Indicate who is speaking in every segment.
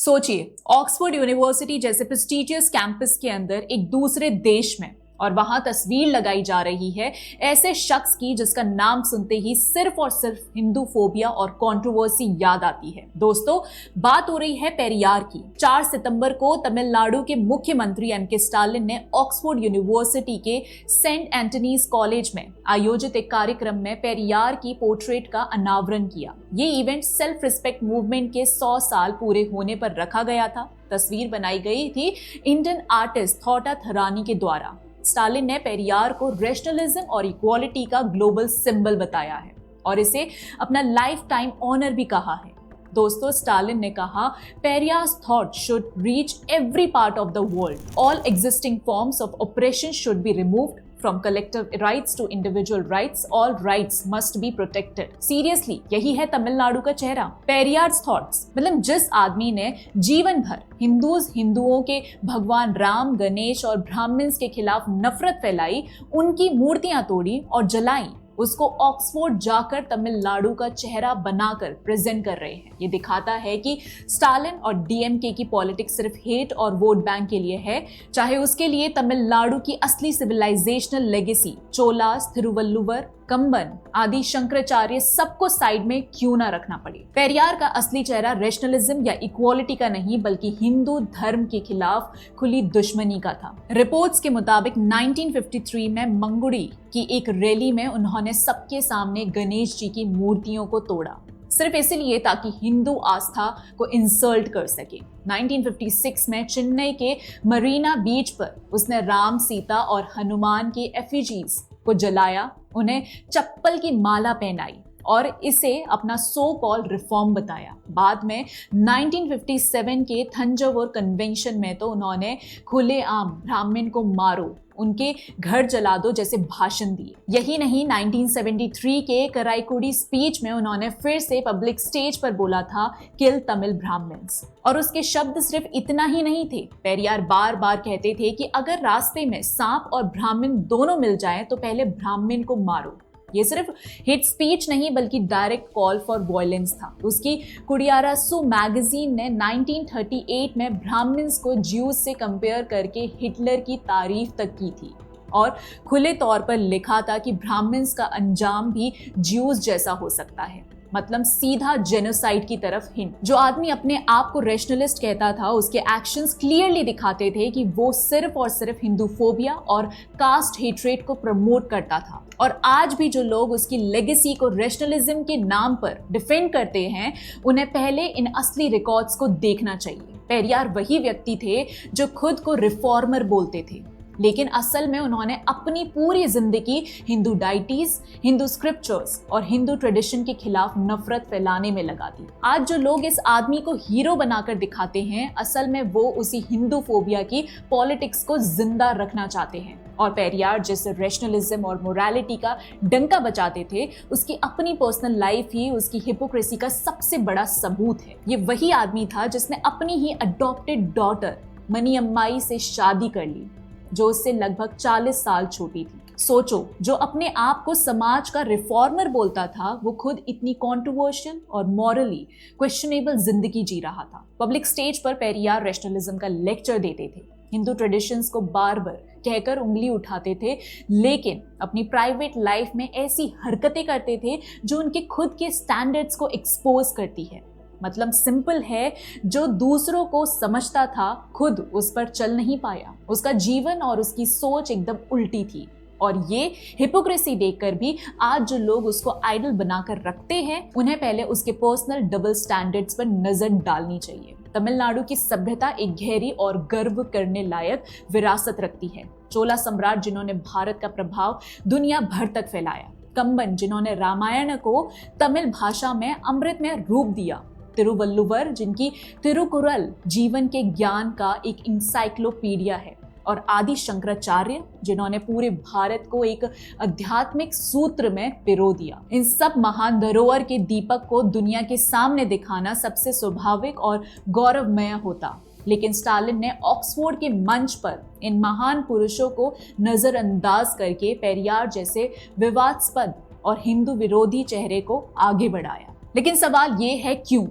Speaker 1: सोचिए, Oxford university जैसे prestigious campus के अंदर एक दूसरे देश में और वहां तस्वीर लगाई जा रही है ऐसे शख्स की जिसका नाम सुनते ही सिर्फ और सिर्फ हिंदू फोबिया और कंट्रोवर्सी याद आती है। दोस्तों, बात हो रही है पेरियार की। 4 सितंबर को तमिलनाडु के मुख्यमंत्री एम के स्टालिन ने ऑक्सफोर्ड यूनिवर्सिटी के सेंट एंटनीज कॉलेज में आयोजित एक कार्यक्रम में पेरियार की पोर्ट्रेट का अनावरण किया। ये इवेंट सेल्फ रिस्पेक्ट मूवमेंट के 100 साल पूरे होने पर रखा गया था। तस्वीर बनाई गई थी इंडियन आर्टिस्ट थॉटा थरानी के द्वारा। स्टालिन ने पेरियार को रैशनलिज्म और इक्वालिटी का ग्लोबल सिंबल बताया है और इसे अपना लाइफ टाइम ऑनर भी कहा है। दोस्तों, स्टालिन ने कहा, Periyar's thought should reach every part of the world. All existing forms of operation should be removed from collective rights to individual rights, all rights must be protected। Seriously, यही है तमिलनाडु का चेहरा। पेरियार्स थॉट्स मतलब जिस आदमी ने जीवन भर हिंदुओं के भगवान राम, गणेश और ब्राह्मण्स के खिलाफ नफरत फैलाई, उनकी मूर्तियां तोड़ी और जलाई, उसको ऑक्सफोर्ड जाकर तमिलनाडु का चेहरा बनाकर प्रेजेंट कर रहे हैं। ये दिखाता है कि स्टालिन और डीएमके की पॉलिटिक्स सिर्फ हेट और वोट बैंक के लिए है, चाहे उसके लिए तमिलनाडु की असली सिविलाइजेशनल लेगेसी चोलास, थिरुवल्लुवर, कंबन आदि शंकराचार्य सबको साइड में क्यों ना रखना पड़े। पेरियार का असली चेहरा रैशनलिज्म या इक्वालिटी का नहीं बल्कि हिंदू धर्म के खिलाफ खुली दुश्मनी का था। रिपोर्ट्स के मुताबिक 1953 में मंगुड़ी की एक रैली में उन्होंने सबके सामने गणेश जी की मूर्तियों को तोड़ा, सिर्फ इसलिए ताकि हिंदू आस्था को इंसल्ट कर सके। 1956 में चेन्नई के मरीना बीच पर उसने राम, सीता और हनुमान की एफिजीज को जलाया, उन्हें चप्पल की माला पहनाई और इसे अपना सो कॉल रिफॉर्म बताया। बाद में 1957 के थंजावुर कन्वेंशन में तो उन्होंने खुलेआम ब्राह्मण को मारो, उनके घर जला दो जैसे भाषण दिए। यही नहीं, 1973 के कराईकुडी स्पीच में उन्होंने फिर से पब्लिक स्टेज पर बोला था, किल तमिल ब्राह्मण्स। और उसके शब्द सिर्फ इतना ही नहीं थे। पेरियार बार बार कहते थे कि अगर रास्ते में सांप और ब्राह्मण दोनों मिल जाएं तो पहले ब्राह्मण को मारो। ये सिर्फ हिट स्पीच नहीं बल्कि डायरेक्ट कॉल फॉर वॉयलेंस था। उसकी कुडियारासु मैगजीन ने 1938 में ब्राह्मण्स को ज्यूज से कंपेयर करके हिटलर की तारीफ तक की थी और खुले तौर पर लिखा था कि ब्राह्मण्स का अंजाम भी ज्यूज जैसा हो सकता है, मतलब सीधा जेनोसाइड की तरफ हिंट। जो आदमी अपने आप को रैशनलिस्ट कहता था, उसके एक्शंस क्लियरली दिखाते थे कि वो सिर्फ और सिर्फ हिंदू फोबिया और कास्ट हेट्रेट को प्रमोट करता था। और आज भी जो लोग उसकी लेगेसी को रैशनलिज्म के नाम पर डिफेंड करते हैं, उन्हें पहले इन असली रिकॉर्ड्स को देखना चाहिए। पेरियार वही व्यक्ति थे जो खुद को रिफॉर्मर बोलते थे, लेकिन असल में उन्होंने अपनी पूरी जिंदगी हिंदू डाइटीज, हिंदू स्क्रिप्चर्स और हिंदू ट्रेडिशन के खिलाफ नफरत फैलाने में लगा दी। आज जो लोग इस आदमी को हीरो बनाकर दिखाते हैं, असल में वो उसी हिंदू फोबिया की पॉलिटिक्स को जिंदा रखना चाहते हैं। और पेरियार जैसे रैशनलिज्म और मोरालिटी का डंका बजाते थे, उसकी अपनी पर्सनल लाइफ ही उसकी हिपोक्रेसी का सबसे बड़ा सबूत है। ये वही आदमी था जिसने अपनी ही अडॉप्टेड डॉटर मनियम्माई से शादी कर ली, जो उससे लगभग 40 साल छोटी थी। सोचो, जो अपने आप को समाज का रिफॉर्मर बोलता था, वो खुद इतनी कंट्रोवर्शियल और मॉरली क्वेश्चनेबल जिंदगी जी रहा था। पब्लिक स्टेज पर पेरियार रैशनलिज्म का लेक्चर देते थे, हिंदू ट्रेडिशंस को बार बार कहकर उंगली उठाते थे, लेकिन अपनी प्राइवेट लाइफ में ऐसी हरकतें करते थे जो उनके खुद के स्टैंडर्ड्स को एक्सपोज करती है। मतलब सिंपल है, जो दूसरों को समझता था खुद उस पर चल नहीं पाया। उसका जीवन और उसकी सोच एकदम उल्टी थी। और ये हिपोक्रेसी देखकर भी आज जो लोग उसको आइडल बनाकर रखते हैं, उन्हें पहले उसके पर्सनल डबल स्टैंडर्ड्स पर नजर डालनी चाहिए। तमिलनाडु की सभ्यता एक गहरी और गर्व करने लायक विरासत रखती है। चोला सम्राट जिन्होंने भारत का प्रभाव दुनिया भर तक फैलाया, कंबन जिन्होंने रामायण को तमिल भाषा में अमृतमय रूप दिया, तिरुवल्लुवर जिनकी तिरुकुरल जीवन के ज्ञान का एक इंसाइक्लोपीडिया है, और आदि शंकराचार्य जिन्होंने पूरे भारत को एक आध्यात्मिक सूत्र में पिरो दिया। इन सब महान धरोहर के दीपक को दुनिया के सामने दिखाना सबसे स्वाभाविक और गौरवमय होता, लेकिन स्टालिन ने ऑक्सफोर्ड के मंच पर इन महान पुरुषों को नजरअंदाज करके पेरियार जैसे विवादास्पद और हिंदू विरोधी चेहरे को आगे बढ़ाया। लेकिन सवाल ये है, क्यों?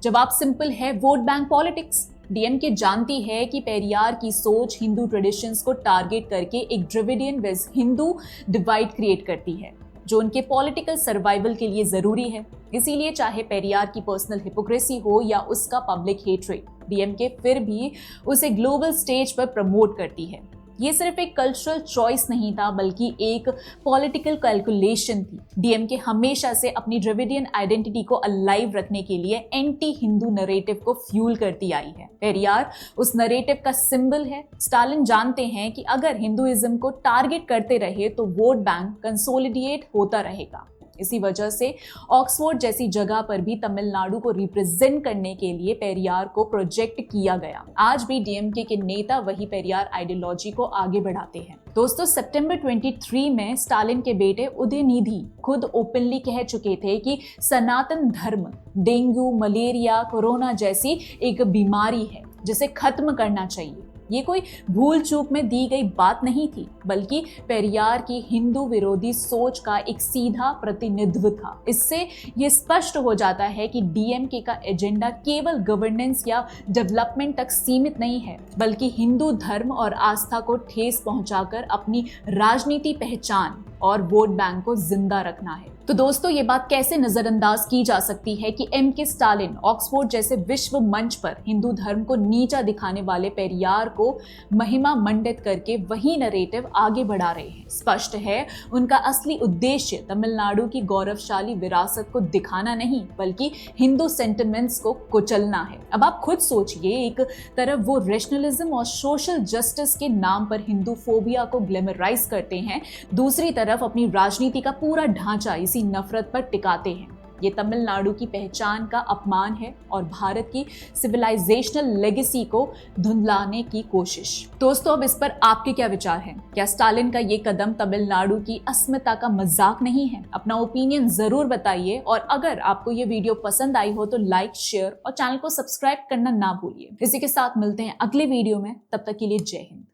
Speaker 1: जवाब सिंपल है, वोट बैंक पॉलिटिक्स। डीएमके जानती है कि पेरियार की सोच हिंदू ट्रेडिशंस को टारगेट करके एक Dravidian wedge Hindu divide create करती है, जो उनके पॉलिटिकल सर्वाइवल के लिए जरूरी है। इसीलिए चाहे पेरियार की पर्सनल हिपोक्रेसी हो या उसका पब्लिक हेट्रेड, डीएमके फिर भी उसे ग्लोबल स्टेज पर प्रमोट करती है। ये सिर्फ एक कल्चरल चॉइस नहीं था, बल्कि एक पॉलिटिकल कैलकुलेशन थी। डीएमके हमेशा से अपनी द्रविडियन आइडेंटिटी को अलाइव रखने के लिए एंटी हिंदू नरेटिव को फ्यूल करती आई है। पेरियार उस नरेटिव का सिंबल है। स्टालिन जानते हैं कि अगर हिंदुइज्म को टारगेट करते रहे तो वोट बैंक कंसोलिडेट होता रहेगा। इसी वजह से ऑक्सफोर्ड जैसी जगह पर भी तमिलनाडु को रिप्रेजेंट करने के लिए पेरियार को प्रोजेक्ट किया गया। आज भी डीएमके के नेता वही पेरियार आइडियोलॉजी को आगे बढ़ाते हैं। दोस्तों, सितंबर 23 में स्टालिन के बेटे उदयनिधि खुद ओपनली कह चुके थे कि सनातन धर्म डेंगू, मलेरिया, कोरोना जैसी एक बीमारी है जिसे खत्म करना चाहिए। ये कोई भूल चूक में दी गई बात नहीं थी, बल्कि पेरियार की हिंदू विरोधी सोच का एक सीधा प्रतिनिधित्व था। इससे ये स्पष्ट हो जाता है कि डीएमके का एजेंडा केवल गवर्नेंस या डेवलपमेंट तक सीमित नहीं है, बल्कि हिंदू धर्म और आस्था को ठेस पहुंचाकर अपनी राजनीति पहचान और वोट बैंक को जिंदा रखना है। तो दोस्तों, ये बात कैसे नजरअंदाज की जा सकती है कि एमके स्टालिन ऑक्सफोर्ड जैसे विश्व मंच पर हिंदू धर्म को नीचा दिखाने वाले पेरियार को महिमा मंडित करके वही नरेटिव आगे बढ़ा रहे हैं। स्पष्ट है, उनका असली उद्देश्य तमिलनाडु की गौरवशाली विरासत को दिखाना नहीं, बल्कि हिंदू सेंटिमेंट्स को कुचलना है। अब आप खुद सोचिए, एक तरफ वो रैशनलिज्म और सोशल जस्टिस के नाम पर हिंदू फोबिया को ग्लैमराइज करते हैं, दूसरी तरफ अपनी राजनीति का पूरा ढांचा इसी नफरत पर टिकाते हैं। ये तमिलनाडु की पहचान का अपमान है और भारत की सिविलाइजेशनल लेगेसी को धुंधलाने की कोशिश। दोस्तों, अब इस पर आपके क्या विचार हैं? क्या स्टालिन का ये कदम तमिलनाडु की अस्मिता का मजाक नहीं है? अपना ओपिनियन जरूर बताइए, और अगर आपको ये वीडियो पसंद आई हो तो लाइक, शेयर और चैनल को सब्सक्राइब करना ना भूलिए। इसी के साथ मिलते हैं अगले वीडियो में, तब तक के लिए जय हिंद।